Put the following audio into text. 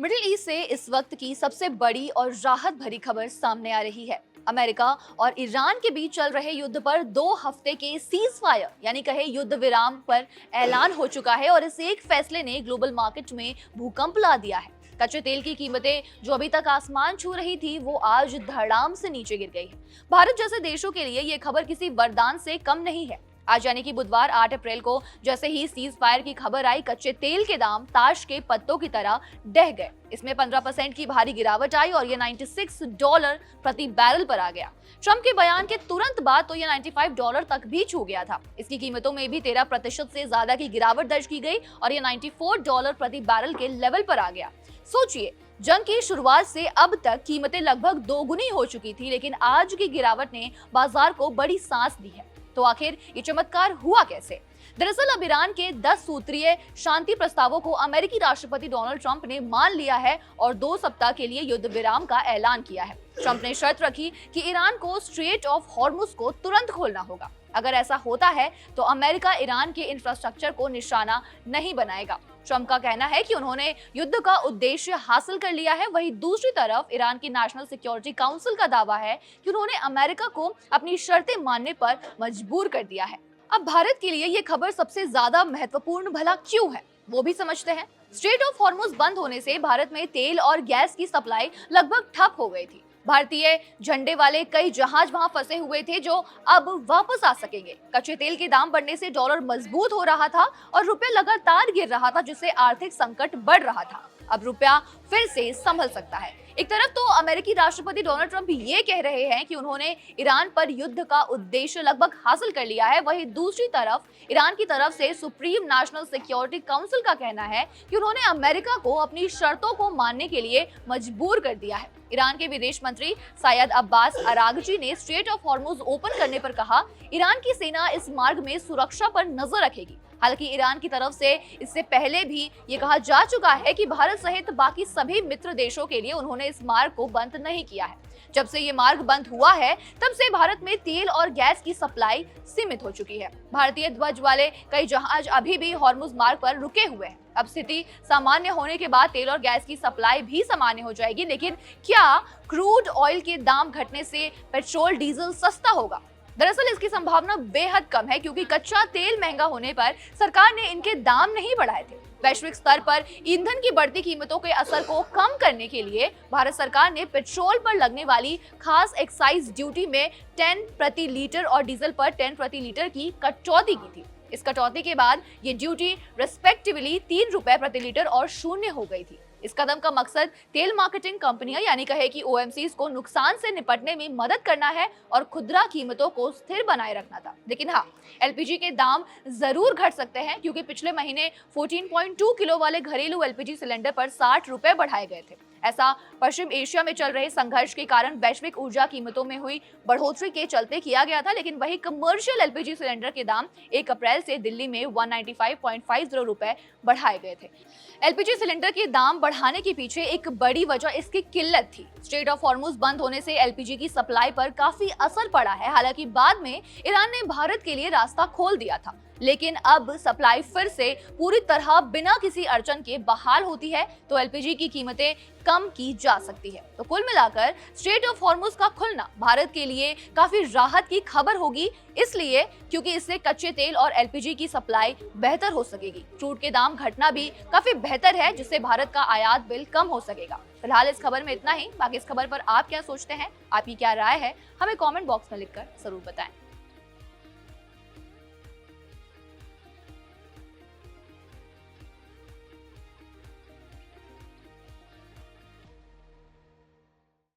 Middle east से इस वक्त की सबसे बड़ी और राहत भरी खबर सामने आ रही है। अमेरिका और ईरान के बीच चल रहे युद्ध पर 2 हफ्ते के सीज फायर यानी कहे युद्ध विराम पर ऐलान हो चुका है और इस एक फैसले ने ग्लोबल मार्केट में भूकंप ला दिया है। कच्चे तेल की कीमतें जो अभी तक आसमान छू रही थी वो आज धड़ाम से नीचे गिर गई है। भारत जैसे देशों के लिए ये खबर किसी वरदान से कम नहीं है। आज यानी कि बुधवार 8 अप्रैल को जैसे ही सीज फायर की खबर आई, कच्चे तेल के दाम ताश के पत्तों की तरह ढह गए। इसमें 15% की भारी गिरावट आई और ये $96 प्रति बैरल पर आ गया। ट्रंप के बयान के तुरंत बाद तो ये $95 तक भी छू गया था। इसकी कीमतों में भी 13% से ज्यादा की गिरावट दर्ज की गई और ये $94 प्रति बैरल के लेवल पर आ गया। सोचिए, जंग की शुरुआत से अब तक कीमतें लगभग दोगुनी हो चुकी थी, लेकिन आज की गिरावट ने बाजार को बड़ी सांस दी है। तो आखिर ये चमत्कार हुआ कैसे? दरअसल अब ईरान के 10 सूत्रीय शांति प्रस्तावों को अमेरिकी राष्ट्रपति डोनाल्ड ट्रंप ने मान लिया है और 2 सप्ताह के लिए युद्ध विराम का ऐलान किया है। ट्रंप ने शर्त रखी कि ईरान को स्ट्रेट ऑफ हॉर्मुज को तुरंत खोलना होगा। अगर ऐसा होता है तो अमेरिका ईरान के इंफ्रास्ट्रक्चर को निशाना नहीं बनाएगा। ट्रंप का कहना है कि उन्होंने युद्ध का उद्देश्य हासिल कर लिया है। वहीं दूसरी तरफ ईरान की नेशनल सिक्योरिटी काउंसिल का दावा है कि उन्होंने अमेरिका को अपनी शर्तें मानने पर मजबूर कर दिया है। अब भारत के लिए ये खबर सबसे ज्यादा महत्वपूर्ण भला क्यों है, वो भी समझते हैं। स्ट्रेट ऑफ हॉर्मुज बंद होने से भारत में तेल और गैस की सप्लाई लगभग ठप हो गई थी। भारतीय झंडे वाले कई जहाज वहां फंसे हुए थे जो अब वापस आ सकेंगे। कच्चे तेल के दाम बढ़ने से डॉलर मजबूत हो रहा था और रुपया लगातार गिर रहा था, जिससे आर्थिक संकट बढ़ रहा था। अब रुपया फिर से संभल सकता है। एक तरफ तो अमेरिकी राष्ट्रपति डोनाल्ड ट्रंप ये कह रहे हैं कि उन्होंने ईरान पर युद्ध का उद्देश्य लगभग हासिल कर लिया है, वहीं दूसरी तरफ ईरान की तरफ से सुप्रीम नेशनल सिक्योरिटी काउंसिल का कहना है कि उन्होंने अमेरिका को अपनी शर्तों को मानने के लिए मजबूर कर दिया है। ईरान के विदेश मंत्री सैयद अब्बास अरागची ने स्ट्रेट ऑफ हॉर्मुज ओपन करने पर कहा, ईरान की सेना इस मार्ग में सुरक्षा पर नजर रखेगी। हालांकि ईरान की तरफ से इससे पहले भी ये कहा जा चुका है कि भारत सहित बाकी सभी मित्र देशों के लिए उन्होंने इस मार्ग को बंद नहीं किया है। जब से ये मार्ग बंद हुआ है तब से भारत में तेल और गैस की सप्लाई सीमित हो चुकी है। भारतीय ध्वज वाले कई जहाज अभी भी हॉर्मुज मार्ग पर रुके हुए हैं। अब स्थिति सामान्य होने के बाद तेल और गैस की सप्लाई भी सामान्य हो जाएगी, लेकिन क्या क्रूड ऑयल के दाम घटने से पेट्रोल डीजल सस्ता होगा? दरअसल इसकी संभावना बेहद कम है, क्योंकि कच्चा तेल महंगा होने पर सरकार ने इनके दाम नहीं बढ़ाए थे। वैश्विक स्तर पर ईंधन की बढ़ती कीमतों के असर को कम करने के लिए भारत सरकार ने पेट्रोल पर लगने वाली खास एक्साइज ड्यूटी में 10 प्रति लीटर और डीजल पर 10 प्रति लीटर की कटौती की थी। इस कटौती के बाद ये ड्यूटी रेस्पेक्टिवली ₹3 प्रति लीटर और शून्य हो गई थी। इस कदम का मकसद तेल मार्केटिंग कंपनियां यानी कहे कि ओएमसीज को नुकसान से निपटने में मदद करना है और खुदरा कीमतों को स्थिर बनाए रखना था। लेकिन हाँ, एलपीजी के दाम जरूर घट सकते हैं, क्योंकि पिछले महीने 14.2 किलो वाले घरेलू एलपीजी सिलेंडर पर ₹60 बढ़ाए गए थे। ऐसा पश्चिम एशिया में चल रहे संघर्ष के कारण वैश्विक ऊर्जा कीमतों में हुई बढ़ोतरी के चलते किया गया था। लेकिन वही कमर्शियल एलपीजी सिलेंडर के दाम 1 अप्रैल से दिल्ली में ₹195.50 बढ़ाए गए थे। एलपीजी सिलेंडर के दाम बढ़ाने के पीछे एक बड़ी वजह इसकी किल्लत थी। स्ट्रेट ऑफ हॉर्मुज बंद होने से एलपीजी की सप्लाई पर काफी असर पड़ा है। हालांकि बाद में ईरान ने भारत के लिए रास्ता खोल दिया था, लेकिन अब सप्लाई फिर से पूरी तरह बिना किसी अड़चन के बहाल होती है तो एलपीजी की कीमतें कम की जा सकती है। तो कुल मिलाकर स्ट्रेट ऑफ हॉर्मुज का खुलना भारत के लिए काफी राहत की खबर होगी, इसलिए क्योंकि इससे कच्चे तेल और एलपीजी की सप्लाई बेहतर हो सकेगी। क्रूड के दाम घटना भी काफी बेहतर है, जिससे भारत का आयात बिल कम हो सकेगा। फिलहाल इस खबर में इतना ही। बाकी इस खबर पर आप क्या सोचते हैं, आपकी क्या राय है, हमें कमेंट बॉक्स में लिखकर जरूर बताएं।